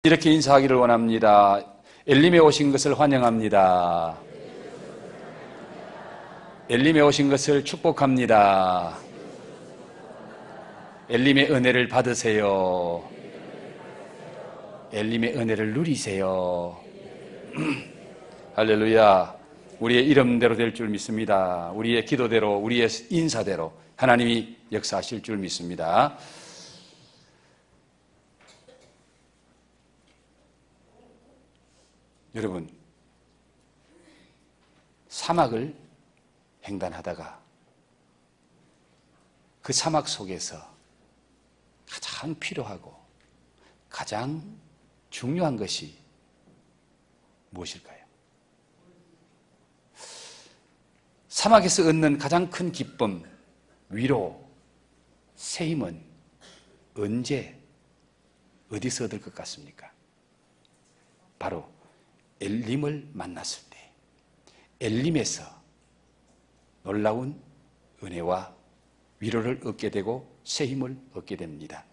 이렇게 인사하기를 원합니다. 엘림에 오신 것을 환영합니다. 엘림에 오신 것을 축복합니다. 엘림의 은혜를 받으세요. 엘림의 은혜를 누리세요. 할렐루야. 우리의 이름대로 될 줄 믿습니다. 우리의 기도대로, 우리의 인사대로 하나님이 역사하실 줄 믿습니다. 여러분, 사막을 횡단하다가 그 사막 속에서 가장 필요하고 가장 중요한 것이 무엇일까요? 사막에서 얻는 가장 큰 기쁨, 위로, 새 힘은 언제, 어디서 얻을 것 같습니까? 바로 엘림을 만났을 때, 엘림에서 놀라운 은혜와 위로를 얻게 되고 새 힘을 얻게 됩니다.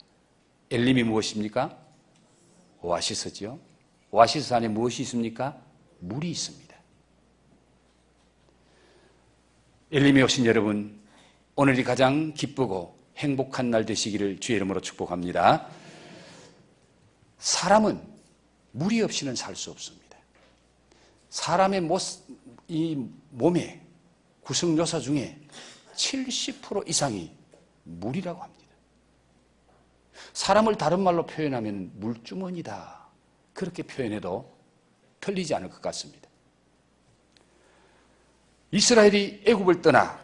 엘림이 무엇입니까? 오아시스죠. 오아시스 안에 무엇이 있습니까? 물이 있습니다. 엘림에 오신 여러분, 오늘이 가장 기쁘고 행복한 날 되시기를 주의 이름으로 축복합니다. 사람은 물이 없이는 살 수 없습니다. 사람의 이 몸의 구성요소 중에 70% 이상이 물이라고 합니다. 사람을 다른 말로 표현하면 물주머니다, 그렇게 표현해도 틀리지 않을 것 같습니다. 이스라엘이 애굽을 떠나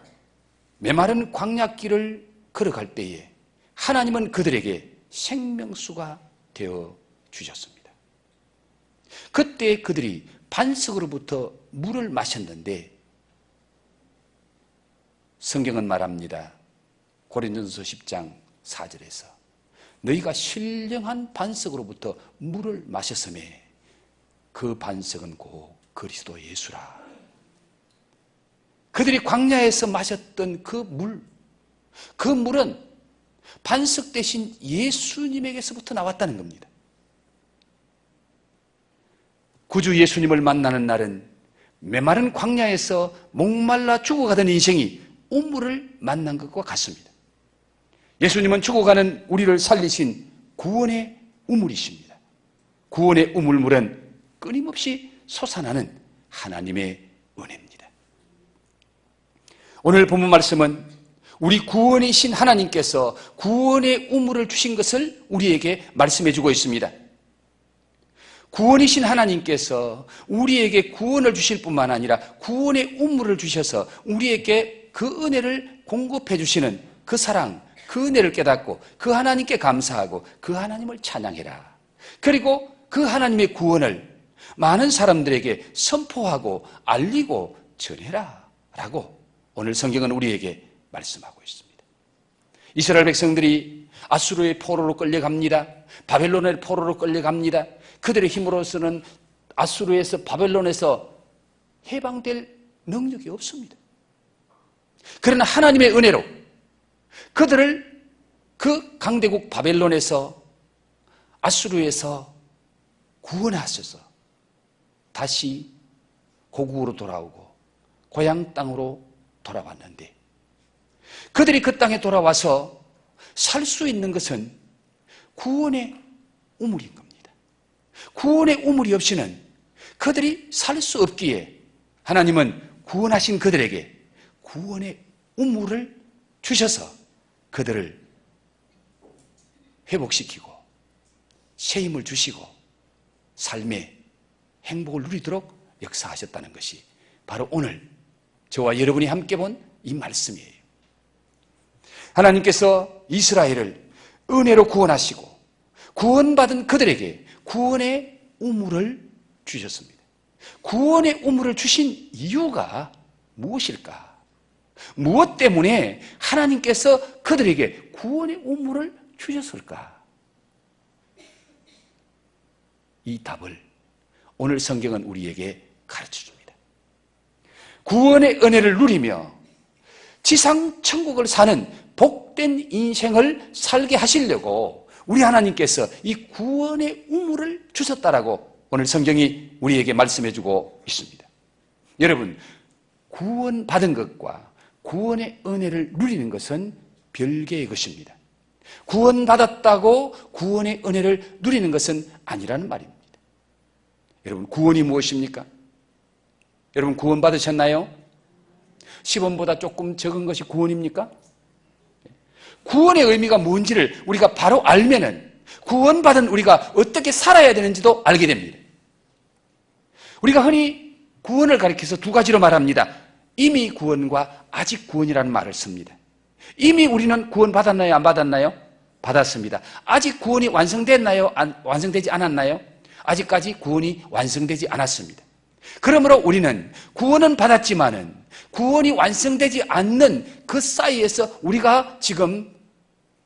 메마른 광야길을 걸어갈 때에 하나님은 그들에게 생명수가 되어 주셨습니다. 그때 그들이 반석으로부터 물을 마셨는데, 성경은 말합니다. 고린도전서 10장 4절에서 너희가 신령한 반석으로부터 물을 마셨으매 그 반석은 곧 그리스도 예수라. 그들이 광야에서 마셨던 그 물은 반석 대신 예수님에게서부터 나왔다는 겁니다. 구주 예수님을 만나는 날은 메마른 광야에서 목말라 죽어가던 인생이 우물을 만난 것과 같습니다. 예수님은 죽어가는 우리를 살리신 구원의 우물이십니다. 구원의 우물물은 끊임없이 솟아나는 하나님의 은혜입니다. 오늘 본문 말씀은 우리 구원이신 하나님께서 구원의 우물을 주신 것을 우리에게 말씀해 주고 있습니다. 구원이신 하나님께서 우리에게 구원을 주실 뿐만 아니라 구원의 우물을 주셔서 우리에게 그 은혜를 공급해 주시는 그 사랑, 그 은혜를 깨닫고 그 하나님께 감사하고 그 하나님을 찬양해라. 그리고 그 하나님의 구원을 많은 사람들에게 선포하고 알리고 전해라 라고 오늘 성경은 우리에게 말씀하고 있습니다. 이스라엘 백성들이 아수르의 포로로 끌려갑니다. 바벨론의 포로로 끌려갑니다. 그들의 힘으로서는 아수르에서, 바벨론에서 해방될 능력이 없습니다. 그러나 하나님의 은혜로 그들을 그 강대국 바벨론에서, 아수르에서 구원하셔서 다시 고국으로 돌아오고 고향 땅으로 돌아왔는데, 그들이 그 땅에 돌아와서 살 수 있는 것은 구원의 우물인 겁니다. 구원의 우물이 없이는 그들이 살 수 없기에 하나님은 구원하신 그들에게 구원의 우물을 주셔서 그들을 회복시키고 새 힘을 주시고 삶의 행복을 누리도록 역사하셨다는 것이 바로 오늘 저와 여러분이 함께 본 이 말씀이에요. 하나님께서 이스라엘을 은혜로 구원하시고 구원받은 그들에게 구원의 우물을 주셨습니다. 구원의 우물을 주신 이유가 무엇일까? 무엇 때문에 하나님께서 그들에게 구원의 우물을 주셨을까? 이 답을 오늘 성경은 우리에게 가르쳐줍니다. 구원의 은혜를 누리며 지상 천국을 사는 복된 인생을 살게 하시려고 우리 하나님께서 이 구원의 우물을 주셨다라고 오늘 성경이 우리에게 말씀해 주고 있습니다. 여러분, 구원받은 것과 구원의 은혜를 누리는 것은 별개의 것입니다. 구원받았다고 구원의 은혜를 누리는 것은 아니라는 말입니다. 여러분, 구원이 무엇입니까? 여러분, 구원 받으셨나요? 시범보다 조금 적은 것이 구원입니까? 구원의 의미가 뭔지를 우리가 바로 알면은 구원받은 우리가 어떻게 살아야 되는지도 알게 됩니다. 우리가 흔히 구원을 가리켜서 두 가지로 말합니다. 이미 구원과 아직 구원이라는 말을 씁니다. 이미 우리는 구원 받았나요? 안 받았나요? 받았습니다. 아직 구원이 완성됐나요? 완성되지 않았나요? 아직까지 구원이 완성되지 않았습니다. 그러므로 우리는 구원은 받았지만은 구원이 완성되지 않는 그 사이에서 우리가 지금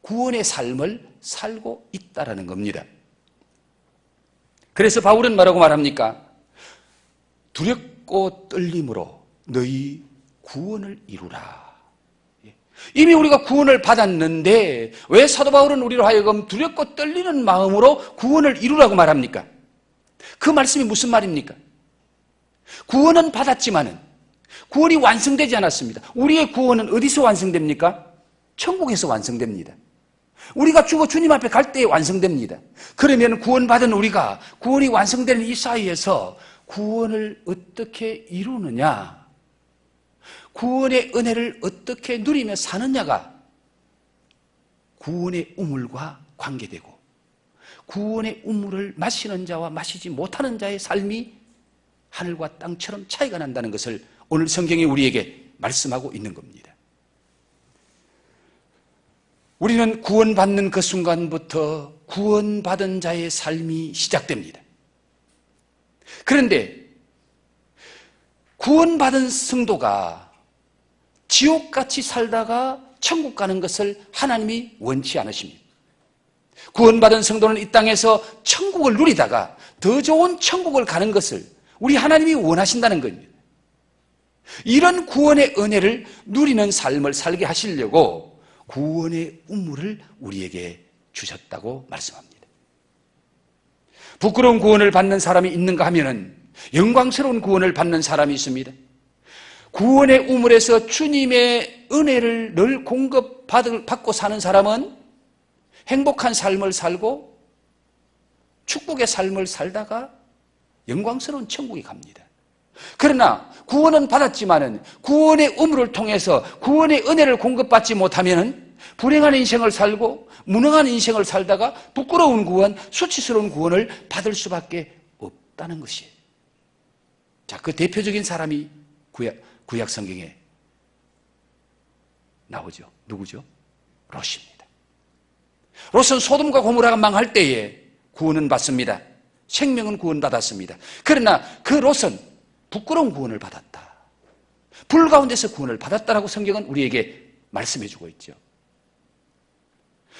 구원의 삶을 살고 있다라는 겁니다. 그래서 바울은 뭐라고 말합니까? 두렵고 떨림으로 너희 구원을 이루라. 이미 우리가 구원을 받았는데 왜 사도 바울은 우리로 하여금 두렵고 떨리는 마음으로 구원을 이루라고 말합니까? 그 말씀이 무슨 말입니까? 구원은 받았지만은 구원이 완성되지 않았습니다. 우리의 구원은 어디서 완성됩니까? 천국에서 완성됩니다. 우리가 죽어 주님 앞에 갈 때에 완성됩니다. 그러면 구원받은 우리가 구원이 완성되는 이 사이에서 구원을 어떻게 이루느냐, 구원의 은혜를 어떻게 누리며 사느냐가 구원의 우물과 관계되고 구원의 우물을 마시는 자와 마시지 못하는 자의 삶이 하늘과 땅처럼 차이가 난다는 것을 오늘 성경이 우리에게 말씀하고 있는 겁니다. 우리는 구원받는 그 순간부터 구원받은 자의 삶이 시작됩니다. 그런데 구원받은 성도가 지옥같이 살다가 천국 가는 것을 하나님이 원치 않으십니다. 구원받은 성도는 이 땅에서 천국을 누리다가 더 좋은 천국을 가는 것을 우리 하나님이 원하신다는 겁니다. 이런 구원의 은혜를 누리는 삶을 살게 하시려고 구원의 우물을 우리에게 주셨다고 말씀합니다. 부끄러운 구원을 받는 사람이 있는가 하면은 영광스러운 구원을 받는 사람이 있습니다. 구원의 우물에서 주님의 은혜를 늘 공급받고 사는 사람은 행복한 삶을 살고 축복의 삶을 살다가 영광스러운 천국에 갑니다. 그러나 구원은 받았지만은 구원의 우물을 통해서 구원의 은혜를 공급받지 못하면은 불행한 인생을 살고 무능한 인생을 살다가 부끄러운 구원, 수치스러운 구원을 받을 수밖에 없다는 것이에요. 자, 그 대표적인 사람이 구약 성경에 나오죠. 누구죠? 롯입니다. 롯은 소돔과 고모라가 망할 때에 구원은 받습니다. 생명은 구원받았습니다. 그러나 그 롯은 부끄러운 구원을 받았다. 불 가운데서 구원을 받았다라고 성경은 우리에게 말씀해 주고 있죠.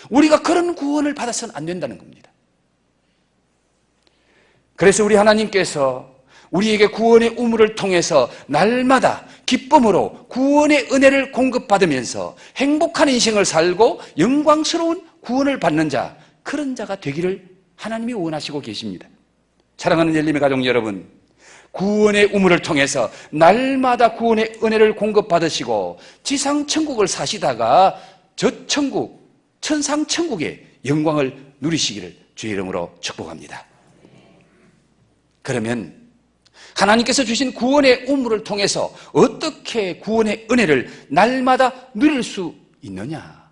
우리가 그런 구원을 받아서는 안 된다는 겁니다. 그래서 우리 하나님께서 우리에게 구원의 우물을 통해서 날마다 기쁨으로 구원의 은혜를 공급받으면서 행복한 인생을 살고 영광스러운 구원을 받는 자, 그런 자가 되기를 하나님이 원하시고 계십니다. 사랑하는 열림의 가족 여러분, 구원의 우물을 통해서 날마다 구원의 은혜를 공급받으시고 지상 천국을 사시다가 저 천국, 천상 천국의 영광을 누리시기를 주의 이름으로 축복합니다. 그러면 하나님께서 주신 구원의 우물을 통해서 어떻게 구원의 은혜를 날마다 누릴 수 있느냐,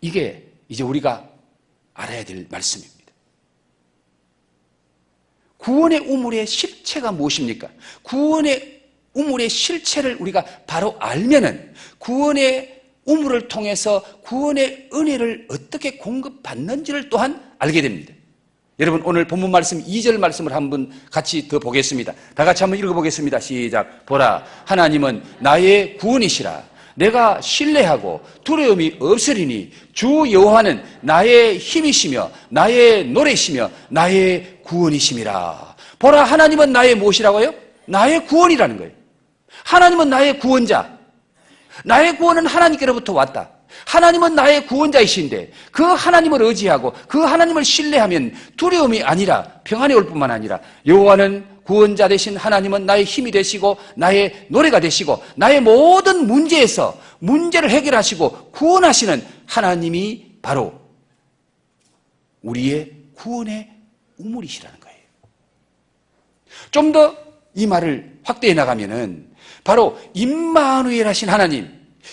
이게 이제 우리가 알아야 될 말씀입니다. 구원의 우물의 실체가 무엇입니까? 구원의 우물의 실체를 우리가 바로 알면은 구원의 우물을 통해서 구원의 은혜를 어떻게 공급받는지를 또한 알게 됩니다. 여러분, 오늘 본문 말씀 2절 말씀을 한번 같이 더 보겠습니다. 다 같이 한번 읽어보겠습니다. 시작. 보라, 하나님은 나의 구원이시라. 내가 신뢰하고 두려움이 없으리니 주 여호와는 나의 힘이시며 나의 노래시며 나의 구원이심이라. 보라, 하나님은 나의 무엇이라고요? 나의 구원이라는 거예요. 하나님은 나의 구원자. 나의 구원은 하나님께로부터 왔다. 하나님은 나의 구원자이신데 그 하나님을 의지하고 그 하나님을 신뢰하면 두려움이 아니라 평안이 올 뿐만 아니라 여호와는 구원자 되신 하나님은 나의 힘이 되시고 나의 노래가 되시고 나의 모든 문제에서 문제를 해결하시고 구원하시는 하나님이 바로 우리의 구원의 우물이시라는 거예요. 좀 더 이 말을 확대해 나가면은 바로 임마누엘 하신 하나님,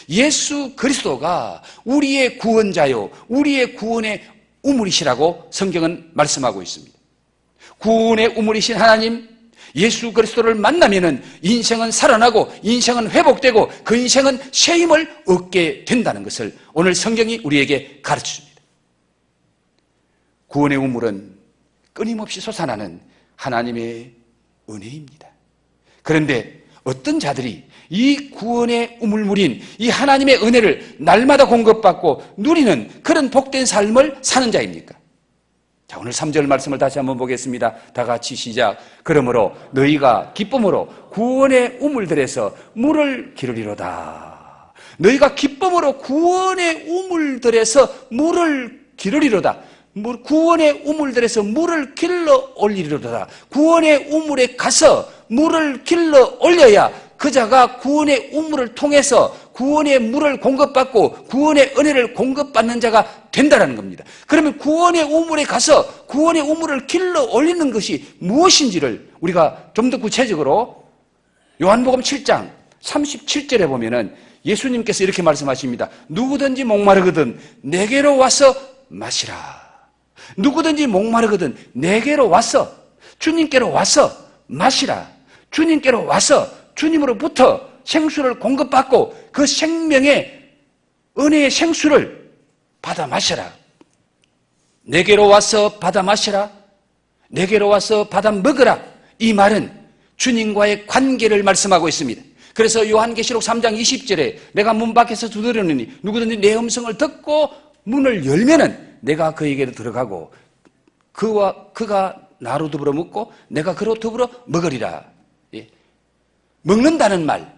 예수 그리스도가 우리의 구원자요, 우리의 구원의 우물이시라고 성경은 말씀하고 있습니다. 구원의 우물이신 하나님, 예수 그리스도를 만나면은 인생은 살아나고 인생은 회복되고 그 인생은 새 힘을 얻게 된다는 것을 오늘 성경이 우리에게 가르쳐 줍니다. 구원의 우물은 끊임없이 솟아나는 하나님의 은혜입니다. 그런데 어떤 자들이 이 구원의 우물물인 이 하나님의 은혜를 날마다 공급받고 누리는 그런 복된 삶을 사는 자입니까? 자, 오늘 3절 말씀을 다시 한번 보겠습니다. 다 같이 시작. 그러므로 너희가 기쁨으로 구원의 우물들에서 물을 기르리로다. 너희가 기쁨으로 구원의 우물들에서 물을 기르리로다. 구원의 우물들에서 물을 길러 올리리로다. 구원의 우물에 가서 물을 길러 올려야 그 자가 구원의 우물을 통해서 구원의 물을 공급받고 구원의 은혜를 공급받는 자가 된다는 겁니다. 그러면 구원의 우물에 가서 구원의 우물을 길러 올리는 것이 무엇인지를 우리가 좀 더 구체적으로 요한복음 7장 37절에 보면은 예수님께서 이렇게 말씀하십니다. 누구든지 목마르거든 내게로 와서 마시라. 누구든지 목마르거든 내게로 와서 주님께로 와서 마시라. 주님께로 와서 주님으로부터 생수를 공급받고 그 생명의 은혜의 생수를 받아 마셔라. 내게로 와서 받아 마시라. 내게로 와서 받아 먹으라. 이 말은 주님과의 관계를 말씀하고 있습니다. 그래서 요한계시록 3장 20절에 내가 문 밖에서 두드리노니 누구든지 내 음성을 듣고 문을 열면은 내가 그에게로 들어가고 그가 나로 더불어 먹고 내가 그로 더불어 먹으리라. 예. 먹는다는 말,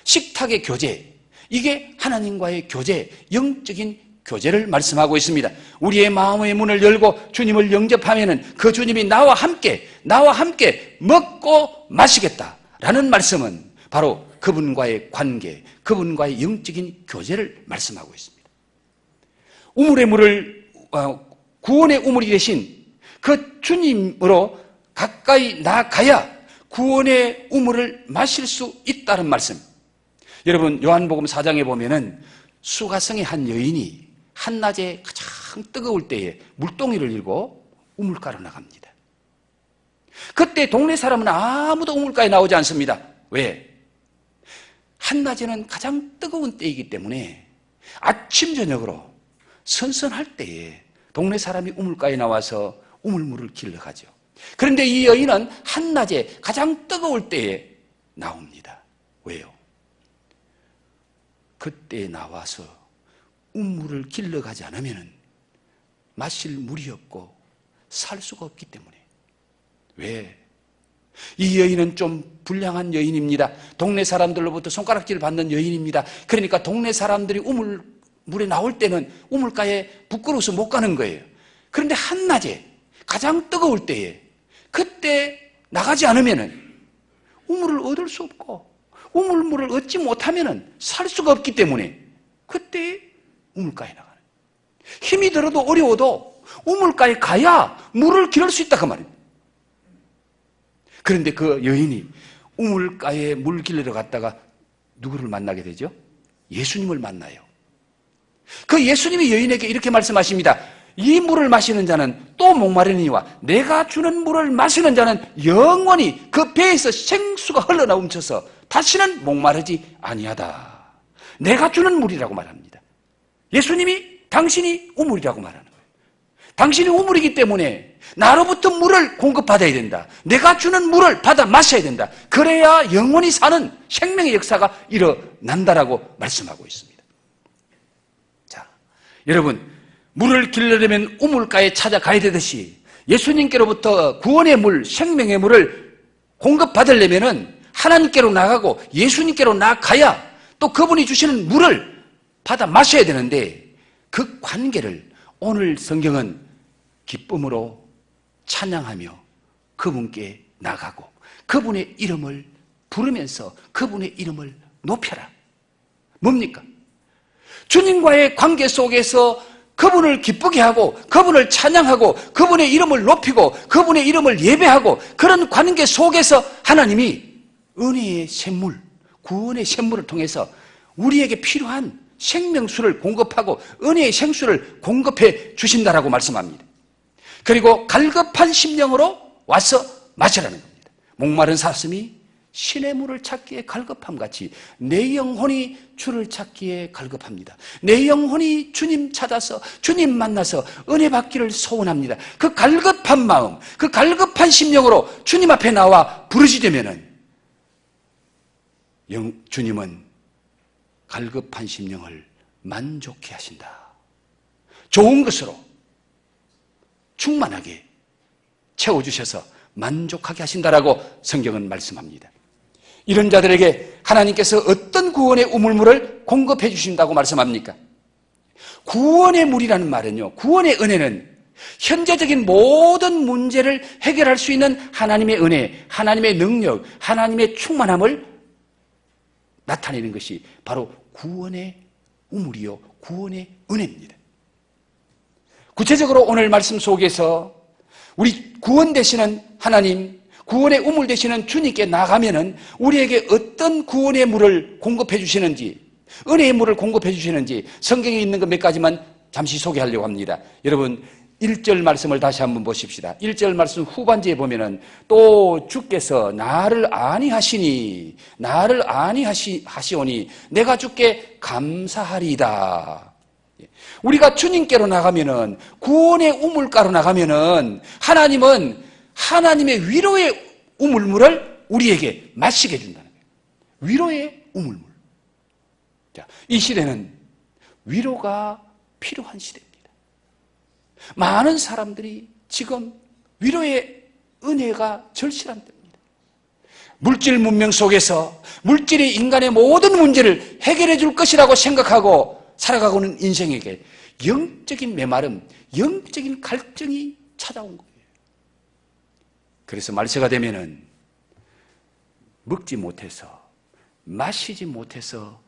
식탁의 교제, 이게 하나님과의 교제, 영적인 교제를 말씀하고 있습니다. 우리의 마음의 문을 열고 주님을 영접하면은 그 주님이 나와 함께 먹고 마시겠다라는 말씀은 바로 그분과의 관계, 그분과의 영적인 교제를 말씀하고 있습니다. 우물의 물을 구원의 우물이 되신 그 주님으로 가까이 나아가야 구원의 우물을 마실 수 있다는 말씀. 여러분 요한복음 4장에 보면은 수가성의 한 여인이 한낮에 가장 뜨거울 때에 물동이를 들고 우물가로 나갑니다. 그때 동네 사람은 아무도 우물가에 나오지 않습니다. 왜? 한낮에는 가장 뜨거운 때이기 때문에 아침 저녁으로 선선할 때에 동네 사람이 우물가에 나와서 우물물을 길러가죠. 그런데 이 여인은 한낮에 가장 뜨거울 때에 나옵니다. 왜요? 그때 나와서 우물을 길러가지 않으면 마실 물이 없고 살 수가 없기 때문에. 왜? 이 여인은 좀 불량한 여인입니다. 동네 사람들로부터 손가락질 받는 여인입니다. 그러니까 동네 사람들이 물에 나올 때는 우물가에 부끄러워서 못 가는 거예요. 그런데 한낮에 가장 뜨거울 때에 그때 나가지 않으면 우물을 얻을 수 없고 우물물을 얻지 못하면 살 수가 없기 때문에 그때 우물가에 나가는, 힘이 들어도 어려워도 우물가에 가야 물을 기를 수 있다 그 말입니다. 그런데 그 여인이 우물가에 물 길러러 갔다가 누구를 만나게 되죠? 예수님을 만나요. 그 예수님이 여인에게 이렇게 말씀하십니다. 이 물을 마시는 자는 또 목마르니와 내가 주는 물을 마시는 자는 영원히 그 배에서 생수가 흘러나오면서 다시는 목마르지 아니하다. 내가 주는 물이라고 말합니다. 예수님이 당신이 우물이라고 말하는 거예요. 당신이 우물이기 때문에 나로부터 물을 공급받아야 된다. 내가 주는 물을 받아 마셔야 된다. 그래야 영원히 사는 생명의 역사가 일어난다라고 말씀하고 있습니다. 자, 여러분 물을 길러려면 우물가에 찾아가야 되듯이 예수님께로부터 구원의 물, 생명의 물을 공급받으려면 하나님께로 나가고 예수님께로 나가야 또 그분이 주시는 물을 받아 마셔야 되는데 그 관계를 오늘 성경은 기쁨으로 찬양하며 그분께 나가고 그분의 이름을 부르면서 그분의 이름을 높여라. 뭡니까? 주님과의 관계 속에서 그분을 기쁘게 하고 그분을 찬양하고 그분의 이름을 높이고 그분의 이름을 예배하고 그런 관계 속에서 하나님이 은혜의 샘물, 구원의 샘물을 통해서 우리에게 필요한 생명수를 공급하고 은혜의 생수를 공급해 주신다라고 말씀합니다. 그리고 갈급한 심령으로 와서 마시라는 겁니다. 목마른 사슴이 신의 물을 찾기에 갈급함같이 내 영혼이 주를 찾기에 갈급합니다. 내 영혼이 주님 찾아서 주님 만나서 은혜 받기를 소원합니다. 그 갈급한 마음, 그 갈급한 심령으로 주님 앞에 나와 부르짖으면은 주님은 갈급한 심령을 만족해 하신다. 좋은 것으로 충만하게 채워주셔서 만족하게 하신다라고 성경은 말씀합니다. 이런 자들에게 하나님께서 어떤 구원의 우물물을 공급해 주신다고 말씀합니까? 구원의 물이라는 말은요, 구원의 은혜는 현재적인 모든 문제를 해결할 수 있는 하나님의 은혜, 하나님의 능력, 하나님의 충만함을 나타내는 것이 바로 구원의 우물이요, 구원의 은혜입니다. 구체적으로 오늘 말씀 속에서 우리 구원 되시는 하나님, 구원의 우물 되시는 주님께 나가면은 우리에게 어떤 구원의 물을 공급해 주시는지, 은혜의 물을 공급해 주시는지 성경에 있는 것 몇 가지만 잠시 소개하려고 합니다. 여러분 1절 말씀을 다시 한번 보십시다. 1절 말씀 후반지에 보면은 또 주께서 나를 아니하시니 나를 아니하시오니 내가 주께 감사하리이다. 우리가 주님께로 나가면은 구원의 우물가로 나가면은 하나님은 하나님의 위로의 우물물을 우리에게 마시게 해준다는 거예요. 위로의 우물물. 자, 이 시대는 위로가 필요한 시대입니다. 많은 사람들이 지금 위로의 은혜가 절실한 때입니다. 물질 문명 속에서 물질이 인간의 모든 문제를 해결해 줄 것이라고 생각하고 살아가고 있는 인생에게 영적인 메마름, 영적인 갈증이 찾아온 거예요. 그래서 말세가 되면은 먹지 못해서 마시지 못해서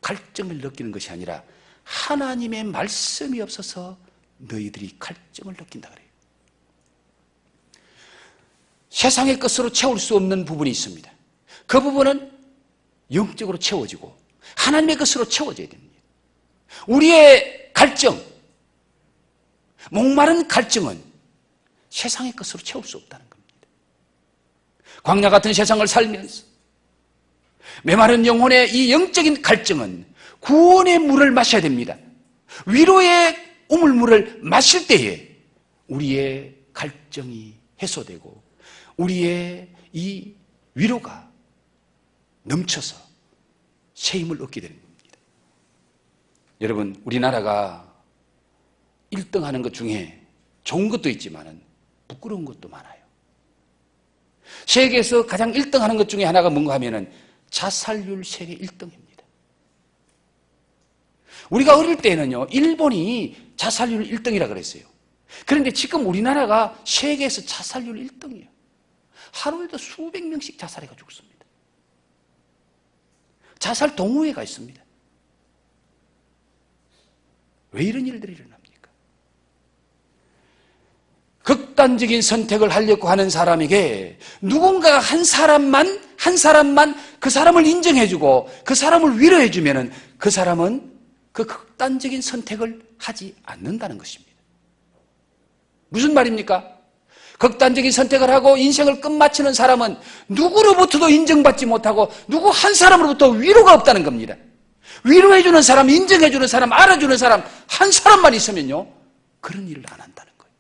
갈증을 느끼는 것이 아니라 하나님의 말씀이 없어서 너희들이 갈증을 느낀다 그래요. 세상의 것으로 채울 수 없는 부분이 있습니다. 그 부분은 영적으로 채워지고 하나님의 것으로 채워져야 됩니다. 우리의 갈증, 목마른 갈증은 세상의 것으로 채울 수 없다는 겁니다. 광야 같은 세상을 살면서 메마른 영혼의 이 영적인 갈증은 구원의 물을 마셔야 됩니다. 위로의 우물물을 마실 때에 우리의 갈증이 해소되고 우리의 이 위로가 넘쳐서 새 힘을 얻게 되는 겁니다. 여러분, 우리나라가 1등 하는 것 중에 좋은 것도 있지만 부끄러운 것도 많아요. 세계에서 가장 1등 하는 것 중에 하나가 뭔가 하면은 자살률 세계 1등입니다. 우리가 어릴 때는요, 일본이 자살률 1등이라 그랬어요. 그런데 지금 우리나라가 세계에서 자살률 1등이에요. 하루에도 수백 명씩 자살해가 죽습니다. 자살 동호회가 있습니다. 왜 이런 일들이 일어납니까? 극단적인 선택을 하려고 하는 사람에게 누군가 한 사람만 그 사람을 인정해주고 그 사람을 위로해주면은 그 사람은 그 극단적인 선택을 하지 않는다는 것입니다. 무슨 말입니까? 극단적인 선택을 하고 인생을 끝마치는 사람은 누구로부터도 인정받지 못하고 누구 한 사람으로부터 위로가 없다는 겁니다. 위로해주는 사람, 인정해주는 사람, 알아주는 사람 한 사람만 있으면요, 그런 일을 안 한다는 거예요.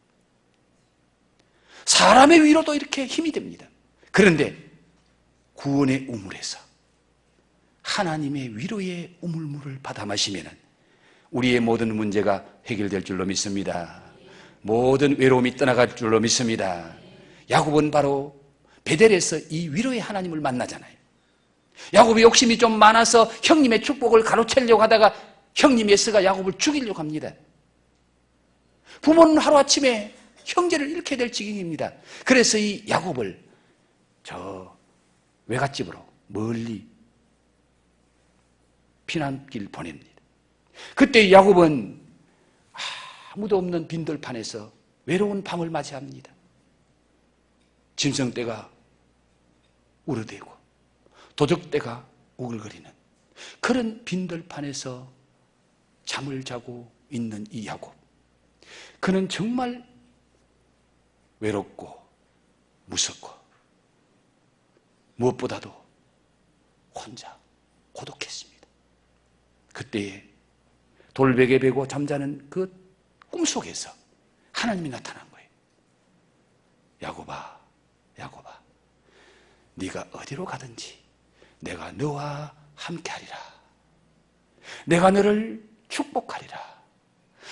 사람의 위로도 이렇게 힘이 됩니다. 그런데 구원의 우물에서 하나님의 위로의 우물물을 받아 마시면 우리의 모든 문제가 해결될 줄로 믿습니다. 모든 외로움이 떠나갈 줄로 믿습니다. 야곱은 바로 베델에서 이 위로의 하나님을 만나잖아요. 야곱이 욕심이 좀 많아서 형님의 축복을 가로채려고 하다가 형님 에서가 야곱을 죽이려고 합니다. 부모는 하루아침에 형제를 잃게 될 지경입니다. 그래서 이 야곱을 저 외갓집으로 멀리 피난길 보냅니다. 그때 야곱은 아무도 없는 빈들판에서 외로운 밤을 맞이합니다. 짐승떼가 울어대고 도적떼가 우글거리는 그런 빈들판에서 잠을 자고 있는 이 야곱. 그는 정말 외롭고 무섭고 무엇보다도 혼자 고독했습니다. 그때에 돌베개 베고 잠자는 그 꿈속에서 하나님이 나타난 거예요. 야곱아, 야곱아, 네가 어디로 가든지 내가 너와 함께하리라. 내가 너를 축복하리라.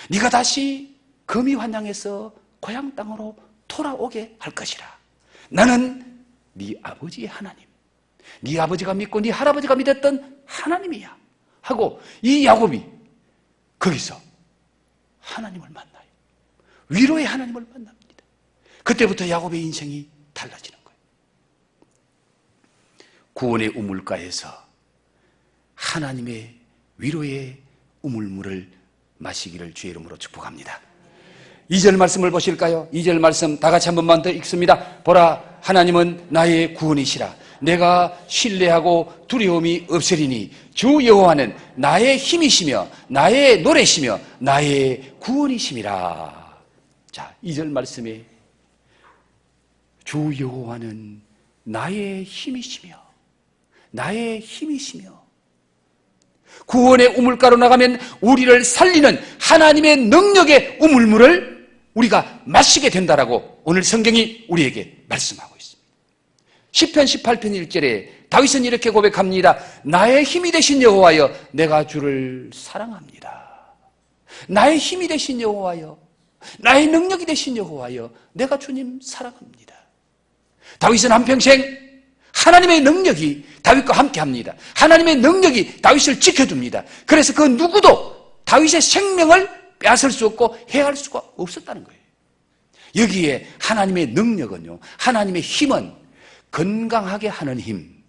네가 다시 거미환양에서 고향 땅으로 돌아오게 할 것이라. 나는 네 아버지의 하나님, 네 아버지가 믿고 네 할아버지가 믿었던 하나님이야 하고 이 야곱이 거기서 하나님을 만나요. 위로의 하나님을 만납니다. 그때부터 야곱의 인생이 달라지는 거예요. 구원의 우물가에서 하나님의 위로의 우물물을 마시기를 주의 이름으로 축복합니다. 2절 말씀을 보실까요? 2절 말씀 다 같이 한 번만 더 읽습니다. 보라, 하나님은 나의 구원이시라. 내가 신뢰하고 두려움이 없으리니 주 여호와는 나의 힘이시며 나의 노래시며 나의 구원이심이라. 자, 2절 말씀에 주 여호와는 나의 힘이시며 나의 힘이시며 구원의 우물가로 나가면 우리를 살리는 하나님의 능력의 우물물을 우리가 마시게 된다라고 오늘 성경이 우리에게 말씀하고 있습니다. 시편 18편 1절에 다윗은 이렇게 고백합니다. 나의 힘이 되신 여호와여, 내가 주를 사랑합니다. 나의 힘이 되신 여호와여, 나의 능력이 되신 여호와여, 내가 주님 사랑합니다. 다윗은 한평생 하나님의 능력이 다윗과 함께합니다. 하나님의 능력이 다윗을 지켜줍니다. 그래서 그 누구도 다윗의 생명을 빼앗을 수 없고 해할 수가 없었다는 거예요. 여기에 하나님의 능력은요, 하나님의 힘은 건강하게 하는 힘,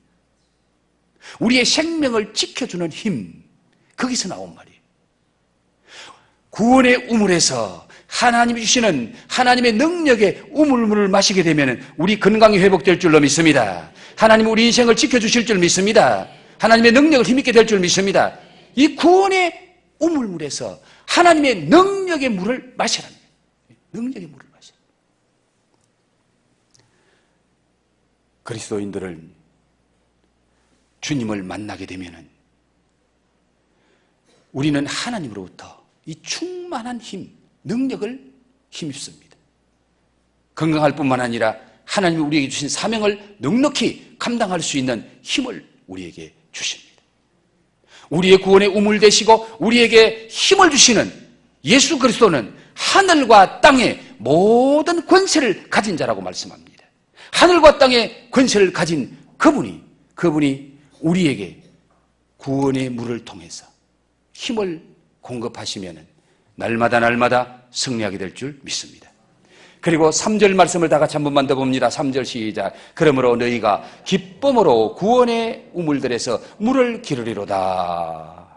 우리의 생명을 지켜주는 힘, 거기서 나온 말이에요. 구원의 우물에서 하나님이 주시는 하나님의 능력의 우물물을 마시게 되면 우리 건강이 회복될 줄로 믿습니다. 하나님 우리 인생을 지켜주실 줄 믿습니다. 하나님의 능력을 힘있게 될 줄 믿습니다. 이 구원의 우물물에서 하나님의 능력의 물을 마시라는 거예요. 능력의 물을 마시라. 그리스도인들은 주님을 만나게 되면은 우리는 하나님으로부터 이 충만한 힘, 능력을 힘입습니다. 건강할 뿐만 아니라 하나님이 우리에게 주신 사명을 넉넉히 감당할 수 있는 힘을 우리에게 주십니다. 우리의 구원의 우물 되시고 우리에게 힘을 주시는 예수 그리스도는 하늘과 땅의 모든 권세를 가진 자라고 말씀합니다. 하늘과 땅의 권세를 가진 그분이 우리에게 구원의 물을 통해서 힘을 공급하시면 날마다 승리하게 될 줄 믿습니다. 그리고 3절 말씀을 다 같이 한 번만 더 봅니다. 3절 시작. 그러므로 너희가 기쁨으로 구원의 우물들에서 물을 기르리로다.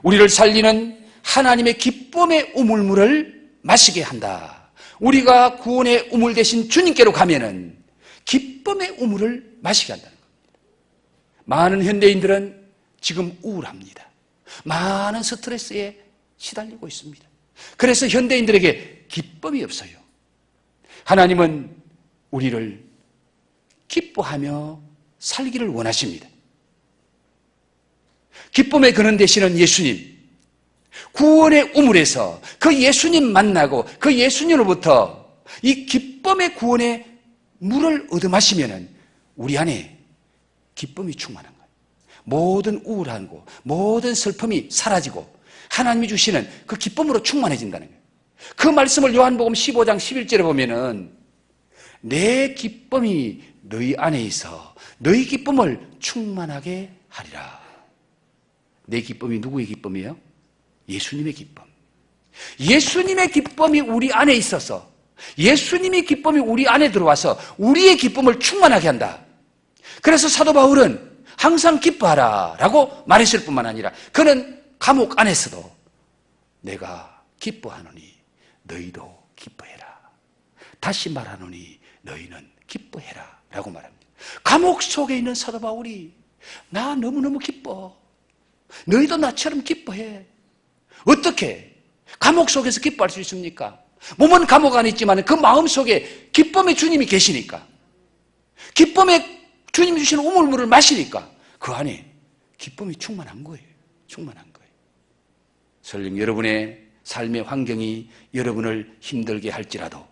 우리를 살리는 하나님의 기쁨의 우물물을 마시게 한다. 우리가 구원의 우물 대신 주님께로 가면은 기쁨의 우물을 마시게 한다는 겁니다. 많은 현대인들은 지금 우울합니다. 많은 스트레스에 시달리고 있습니다. 그래서 현대인들에게 기쁨이 없어요. 하나님은 우리를 기뻐하며 살기를 원하십니다. 기쁨의 근원 되시는 예수님, 구원의 우물에서 그 예수님 만나고 그 예수님으로부터 이 기쁨의 구원의 물을 얻어 마시면 우리 안에 기쁨이 충만한 거예요. 모든 우울하고 모든 슬픔이 사라지고 하나님이 주시는 그 기쁨으로 충만해진다는 거예요. 그 말씀을 요한복음 15장 11절에 보면은 내 기쁨이 너희 안에 있어 너희 기쁨을 충만하게 하리라. 내 기쁨이 누구의 기쁨이에요? 예수님의 기쁨. 예수님의 기쁨이 우리 안에 있어서 예수님의 기쁨이 우리 안에 들어와서 우리의 기쁨을 충만하게 한다. 그래서 사도 바울은 항상 기뻐하라 라고 말했을 뿐만 아니라 그는 감옥 안에서도 내가 기뻐하노니 너희도 기뻐해라. 다시 말하노니 너희는 기뻐해라 라고 말합니다. 감옥 속에 있는 사도 바울이 나 너무너무 기뻐. 너희도 나처럼 기뻐해. 어떻게 감옥 속에서 기뻐할 수 있습니까? 몸은 감옥 안에 있지만 그 마음 속에 기쁨의 주님이 계시니까, 기쁨의 주님이 주시는 우물물을 마시니까 그 안에 기쁨이 충만한 거예요. 충만한 거예요. 설령 여러분의 삶의 환경이 여러분을 힘들게 할지라도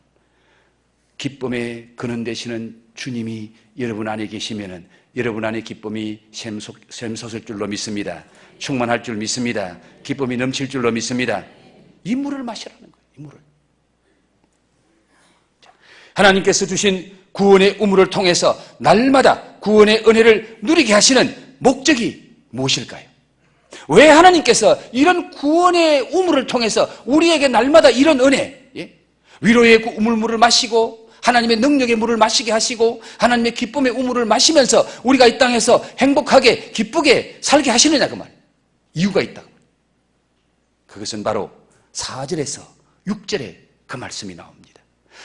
기쁨의 근원 되시는 주님이 여러분 안에 계시면은 여러분 안에 기쁨이 샘솟을 줄로 믿습니다. 충만할 줄 믿습니다. 기쁨이 넘칠 줄로 믿습니다. 이 물을 마시라는 거예요. 이 물을. 하나님께서 주신 구원의 우물을 통해서 날마다 구원의 은혜를 누리게 하시는 목적이 무엇일까요? 왜 하나님께서 이런 구원의 우물을 통해서 우리에게 날마다 이런 은혜, 위로의 우물물을 마시고 하나님의 능력의 물을 마시게 하시고 하나님의 기쁨의 우물을 마시면서 우리가 이 땅에서 행복하게 기쁘게 살게 하시느냐 그 말. 이유가 있다. 그것은 바로 4절에서 6절에 그 말씀이 나옵니다.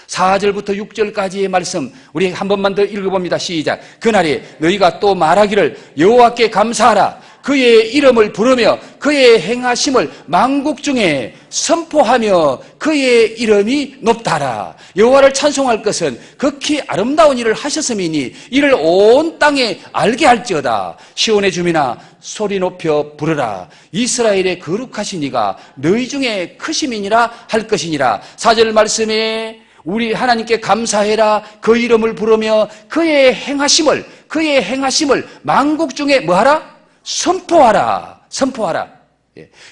4절부터 6절까지의 말씀 우리 한 번만 더 읽어봅니다. 시작. 그날에 너희가 또 말하기를 여호와께 감사하라. 그의 이름을 부르며 그의 행하심을 만국 중에 선포하며 그의 이름이 높다라. 여호와를 찬송할 것은 극히 아름다운 일을 하셨음이니 이를 온 땅에 알게 할지어다. 시온의 주민아 소리 높여 부르라. 이스라엘의 거룩하신 이가 너희 중에 크심이니라 할 것이니라. 4절 말씀에 우리 하나님께 감사해라. 그 이름을 부르며 그의 행하심을 만국 중에 뭐하라? 선포하라. 선포하라.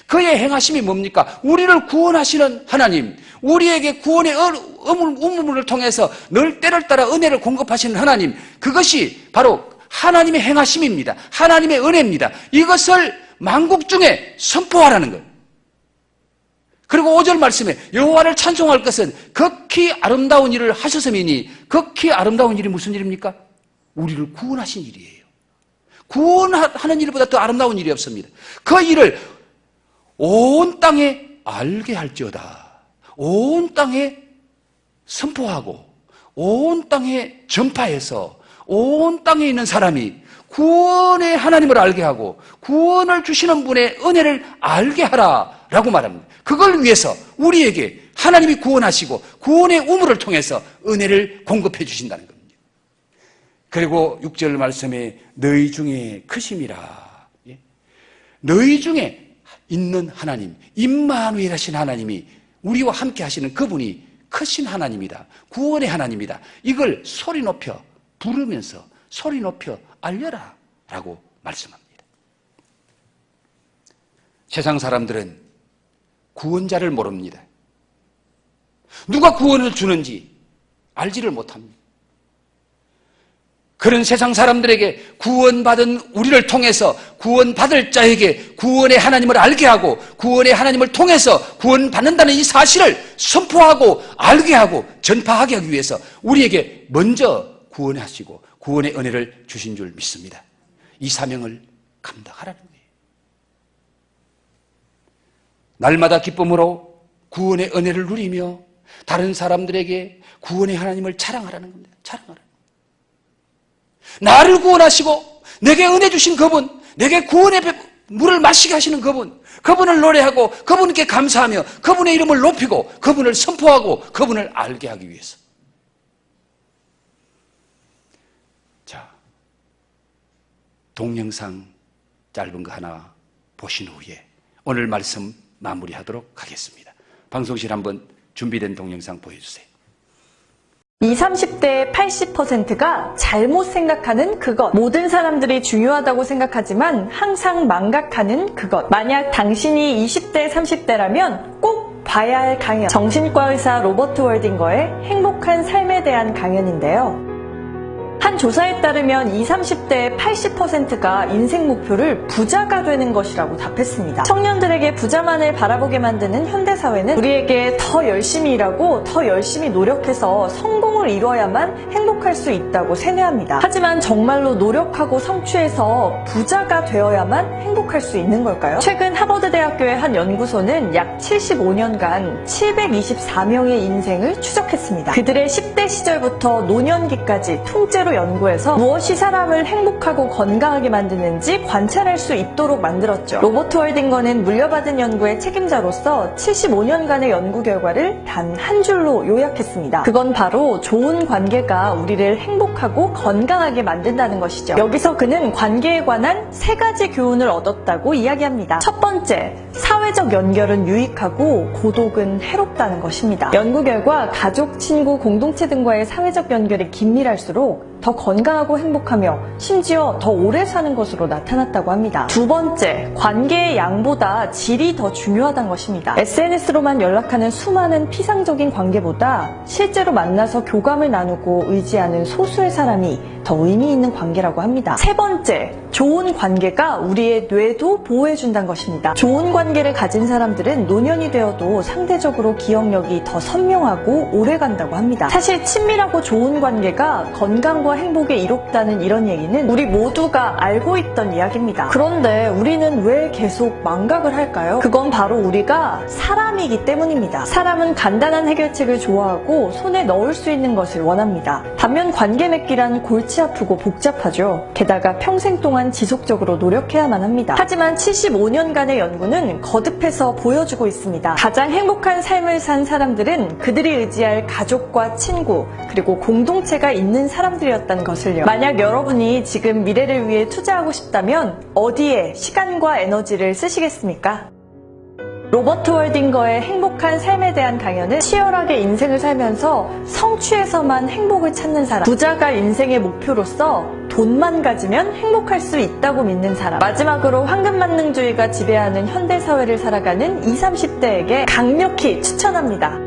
그의 행하심이 뭡니까? 우리를 구원하시는 하나님, 우리에게 구원의 우물을 통해서 늘 때를 따라 은혜를 공급하시는 하나님, 그것이 바로 하나님의 행하심입니다. 하나님의 은혜입니다. 이것을 만국 중에 선포하라는 거예요. 그리고 5절 말씀에 여호와를 찬송할 것은 극히 아름다운 일을 하셨음이니, 극히 아름다운 일이 무슨 일입니까? 우리를 구원하신 일이에요. 구원하는 일보다 더 아름다운 일이 없습니다. 그 일을 온 땅에 알게 할지어다. 온 땅에 선포하고 온 땅에 전파해서 온 땅에 있는 사람이 구원의 하나님을 알게 하고 구원을 주시는 분의 은혜를 알게 하라라고 말합니다. 그걸 위해서 우리에게 하나님이 구원하시고 구원의 우물을 통해서 은혜를 공급해 주신다는 겁니다. 그리고 6절 말씀에 너희 중에 크심이라. 너희 중에 있는 하나님, 임마누엘 하신 하나님이 우리와 함께 하시는 그분이 크신 하나님이다. 구원의 하나님이다. 이걸 소리 높여 부르면서 소리 높여 알려라 라고 말씀합니다. 세상 사람들은 구원자를 모릅니다. 누가 구원을 주는지 알지를 못합니다. 그런 세상 사람들에게 구원받은 우리를 통해서 구원받을 자에게 구원의 하나님을 알게 하고 구원의 하나님을 통해서 구원받는다는 이 사실을 선포하고 알게 하고 전파하게 하기 위해서 우리에게 먼저 구원하시고 구원의 은혜를 주신 줄 믿습니다. 이 사명을 감당하라는 거예요. 날마다 기쁨으로 구원의 은혜를 누리며 다른 사람들에게 구원의 하나님을 자랑하라는 겁니다. 자랑하라. 나를 구원하시고 내게 은혜 주신 그분, 내게 구원의 물을 마시게 하시는 그분, 그분을 노래하고 그분께 감사하며 그분의 이름을 높이고 그분을 선포하고 그분을 알게 하기 위해서. 자, 동영상 짧은 거 하나 보신 후에 오늘 말씀 마무리하도록 하겠습니다. 방송실 한번 준비된 동영상 보여주세요. 20, 30대의 80%가 잘못 생각하는 그것. 모든 사람들이 중요하다고 생각하지만 항상 망각하는 그것. 만약 당신이 20대, 30대라면 꼭 봐야 할 강연. 정신과 의사 로버트 월딩거의 행복한 삶에 대한 강연인데요. 한 한 조사에 따르면 20, 30대의 80%가 인생 목표를 부자가 되는 것이라고 답했습니다. 청년들에게 부자만을 바라보게 만드는 현대사회는 우리에게 더 열심히 일하고 더 열심히 노력해서 성공을 이뤄야만 행복할 수 있다고 세뇌합니다. 하지만 정말로 노력하고 성취해서 부자가 되어야만 행복할 수 있는 걸까요? 최근 하버드대학교의 한 연구소는 약 75년간 724명의 인생을 추적했습니다. 그들의 10대 시절부터 노년기까지 통째로 연구해서 무엇이 사람을 행복하고 건강하게 만드는지 관찰할 수 있도록 만들었죠. 로버트 월딩거는 물려받은 연구의 책임자로서 75년간의 연구 결과를 단 한 줄로 요약했습니다. 그건 바로 좋은 관계가 우리를 행복하고 건강하게 만든다는 것이죠. 여기서 그는 관계에 관한 3가지 교훈을 얻었다고 이야기합니다. 첫 번째, 사회적 연결은 유익하고 고독은 해롭다는 것입니다. 연구 결과 가족, 친구, 공동체 등과의 사회적 연결이 긴밀할수록 더 건강하고 행복하며 심지어 더 오래 사는 것으로 나타났다고 합니다. 두 번째, 관계의 양보다 질이 더 중요하다는 것입니다. SNS로만 연락하는 수많은 피상적인 관계보다 실제로 만나서 교감을 나누고 의지하는 소수의 사람이 더 의미 있는 관계라고 합니다. 세 번째, 좋은 관계가 우리의 뇌도 보호해준다는 것입니다. 좋은 관계를 가진 사람들은 노년이 되어도 상대적으로 기억력이 더 선명하고 오래간다고 합니다. 사실 친밀하고 좋은 관계가 건강과 행복에 이롭다는 이런 얘기는 우리 모두가 알고 있던 이야기입니다. 그런데 우리는 왜 계속 망각을 할까요? 그건 바로 우리가 사람이기 때문입니다. 사람은 간단한 해결책을 좋아하고 손에 넣을 수 있는 것을 원합니다. 반면 관계 맺기란 골치 아프고 복잡하죠. 게다가 평생 동안 지속적으로 노력해야만 합니다. 하지만 75년간의 연구는 거듭해서 보여주고 있습니다. 가장 행복한 삶을 산 사람들은 그들이 의지할 가족과 친구, 그리고 공동체가 있는 사람들이었다는 것을요. 만약 여러분이 지금 미래를 위해 투자하고 싶다면 어디에 시간과 에너지를 쓰시겠습니까? 로버트 월딩거의 행복한 삶에 대한 강연은 치열하게 인생을 살면서 성취에서만 행복을 찾는 사람, 부자가 인생의 목표로서 돈만 가지면 행복할 수 있다고 믿는 사람, 마지막으로 황금만능주의가 지배하는 현대사회를 살아가는 20, 30대에게 강력히 추천합니다.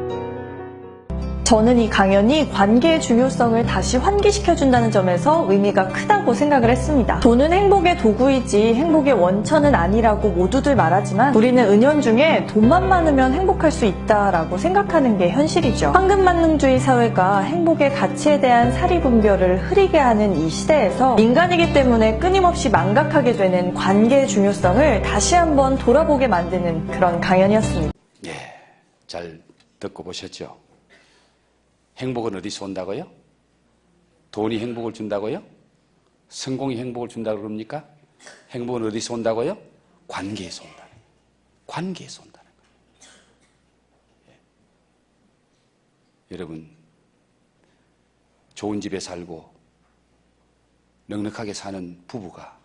저는 이 강연이 관계의 중요성을 다시 환기시켜준다는 점에서 의미가 크다고 생각을 했습니다. 돈은 행복의 도구이지 행복의 원천은 아니라고 모두들 말하지만 우리는 은연중에 돈만 많으면 행복할 수 있다라고 생각하는 게 현실이죠. 황금만능주의 사회가 행복의 가치에 대한 사리분별을 흐리게 하는 이 시대에서 인간이기 때문에 끊임없이 망각하게 되는 관계의 중요성을 다시 한번 돌아보게 만드는 그런 강연이었습니다. 예, 잘 듣고 보셨죠? 행복은 어디서 온다고요? 돈이 행복을 준다고요? 성공이 행복을 준다고 그럽니까? 행복은 어디서 온다고요? 관계에서 온다는 거예요. 관계에서 온다는 거예요. 예. 여러분, 좋은 집에 살고 넉넉하게 사는 부부가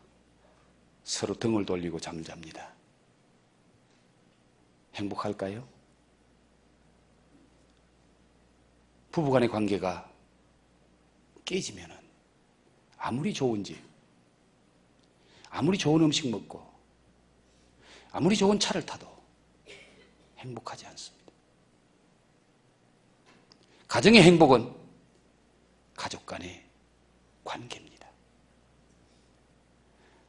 서로 등을 돌리고 잠을 잡니다. 행복할까요? 부부간의 관계가 깨지면 아무리 좋은 집, 아무리 좋은 음식 먹고 아무리 좋은 차를 타도 행복하지 않습니다. 가정의 행복은 가족 간의 관계입니다.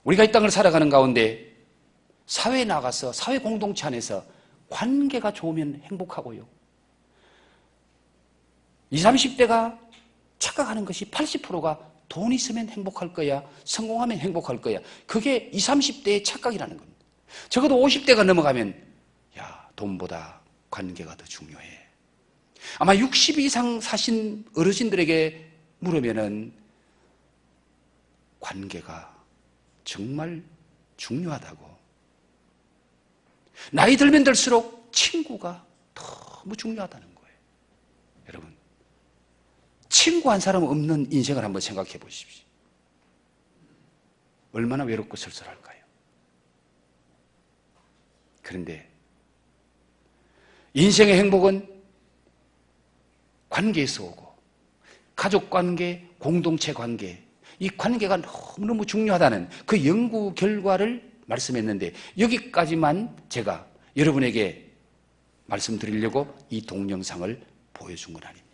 우리가 이 땅을 살아가는 가운데 사회에 나가서 사회 공동체 안에서 관계가 좋으면 행복하고요. 20, 30대가 착각하는 것이 80%가 돈 있으면 행복할 거야, 성공하면 행복할 거야. 그게 20, 30대의 착각이라는 겁니다. 적어도 50대가 넘어가면 야, 돈보다 관계가 더 중요해. 아마 60 이상 사신 어르신들에게 물으면은 관계가 정말 중요하다고. 나이 들면 들수록 친구가 너무 중요하다는 거예요. 여러분, 친구 한 사람 없는 인생을 한번 생각해 보십시오. 얼마나 외롭고 쓸쓸할까요? 그런데 인생의 행복은 관계에서 오고, 가족 관계, 공동체 관계, 이 관계가 너무너무 중요하다는 그 연구 결과를 말씀했는데, 여기까지만 제가 여러분에게 말씀드리려고 이 동영상을 보여준 건 아닙니다.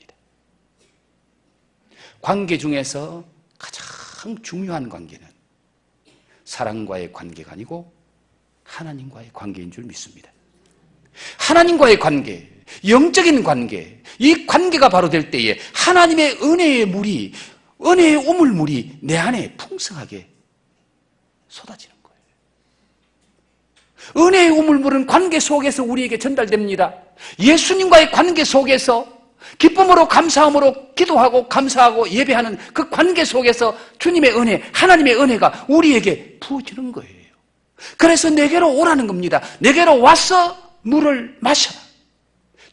관계 중에서 가장 가장 중요한 관계는 사랑과의 관계가 아니고 하나님과의 관계인 줄 믿습니다. 하나님과의 관계, 영적인 관계, 이 관계가 바로 될 때에 하나님의 은혜의 물이, 은혜의 우물물이 내 안에 풍성하게 쏟아지는 거예요. 은혜의 우물물은 관계 속에서 우리에게 전달됩니다. 예수님과의 관계 속에서 기쁨으로 감사함으로 기도하고 감사하고 예배하는 그 관계 속에서 주님의 은혜, 하나님의 은혜가 우리에게 부어지는 거예요. 그래서 내게로 오라는 겁니다. 내게로 와서 물을 마셔라.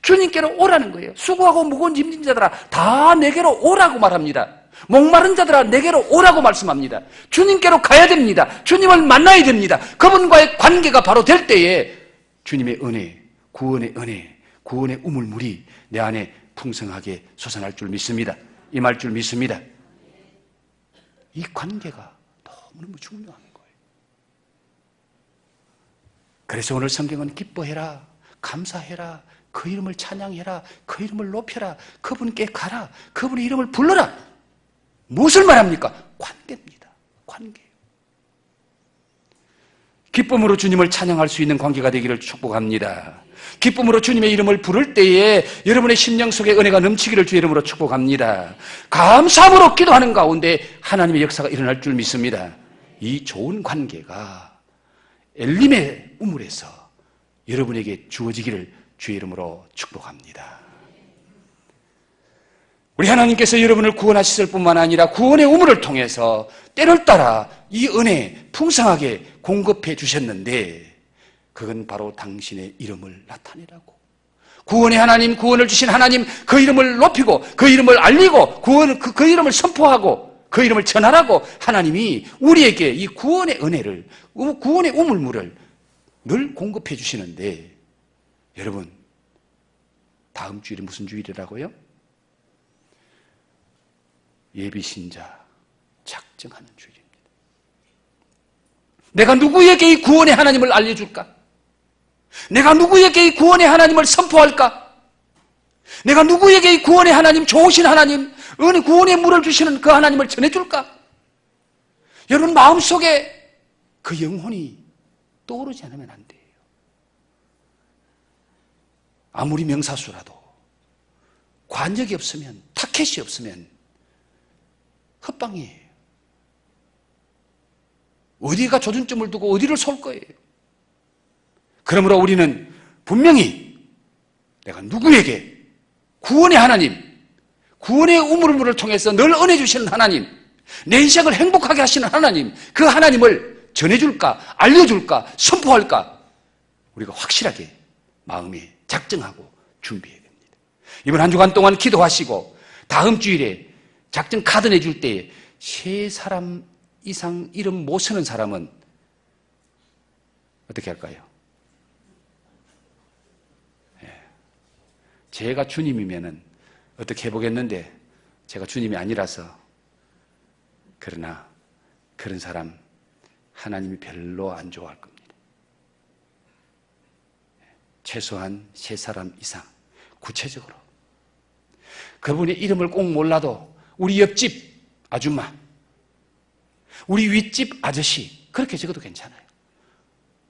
주님께로 오라는 거예요. 수고하고 무거운 짐진 자들아 다 내게로 오라고 말합니다. 목마른 자들아 내게로 오라고 말씀합니다. 주님께로 가야 됩니다. 주님을 만나야 됩니다. 그분과의 관계가 바로 될 때에 주님의 은혜, 구원의 우물물이 내 안에 풍성하게 솟아날 줄 믿습니다. 임할 줄 믿습니다. 이 관계가 너무너무 중요한 거예요. 그래서 오늘 성경은 기뻐해라, 감사해라, 그 이름을 찬양해라, 그 이름을 높여라, 그분께 가라, 그분의 이름을 불러라. 무엇을 말합니까? 관계입니다. 관계예요. 기쁨으로 주님을 찬양할 수 있는 관계가 되기를 축복합니다. 기쁨으로 주님의 이름을 부를 때에 여러분의 심령 속에 은혜가 넘치기를 주의 이름으로 축복합니다. 감사함으로 기도하는 가운데 하나님의 역사가 일어날 줄 믿습니다. 이 좋은 관계가 엘림의 우물에서 여러분에게 주어지기를 주의 이름으로 축복합니다. 우리 하나님께서 여러분을 구원하셨을 뿐만 아니라 구원의 우물을 통해서 때를 따라 이 은혜 풍성하게 공급해 주셨는데 그건 바로 당신의 이름을 나타내라고. 구원의 하나님, 구원을 주신 하나님, 그 이름을 높이고 그 이름을 알리고 그 이름을 선포하고 그 이름을 전하라고 하나님이 우리에게 이 구원의 은혜를, 구원의 우물물을 늘 공급해 주시는데 여러분, 다음 주일이 무슨 주일이라고요? 예비신자 작정하는 주일입니다. 내가 누구에게 이 구원의 하나님을 알려줄까? 내가 누구에게 이 구원의 하나님을 선포할까? 내가 누구에게 이 구원의 하나님, 좋으신 하나님, 은혜 구원의 물을 주시는 그 하나님을 전해줄까? 여러분 마음속에 그 영혼이 떠오르지 않으면 안 돼요. 아무리 명사수라도 관역이 없으면, 타켓이 없으면 헛방이에요. 어디가 조준점을 두고 어디를 쏠 거예요. 그러므로 우리는 분명히 내가 누구에게 구원의 하나님, 구원의 우물물을 통해서 늘 은혜 주시는 하나님, 내 인생을 행복하게 하시는 하나님, 그 하나님을 전해줄까, 알려줄까, 선포할까, 우리가 확실하게 마음에 작정하고 준비해야 됩니다. 이번 한 주간 동안 기도하시고 다음 주일에 작정 카드 내줄 때에 3사람 이상 이름 못 쓰는 사람은 어떻게 할까요? 제가 주님이면은 어떻게 해보겠는데 제가 주님이 아니라서, 그러나 그런 사람 하나님이 별로 안 좋아할 겁니다. 최소한 3사람 이상 구체적으로 그분의 이름을 꼭 몰라도 우리 옆집 아줌마, 우리 윗집 아저씨, 그렇게 적어도 괜찮아요.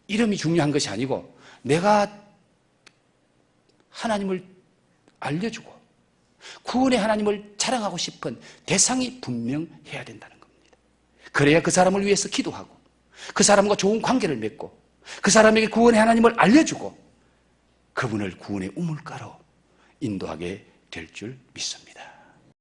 이름이 중요한 것이 아니고 내가 하나님을 알려주고 구원의 하나님을 자랑하고 싶은 대상이 분명해야 된다는 겁니다. 그래야 그 사람을 위해서 기도하고 그 사람과 좋은 관계를 맺고 그 사람에게 구원의 하나님을 알려주고 그분을 구원의 우물가로 인도하게 될 줄 믿습니다.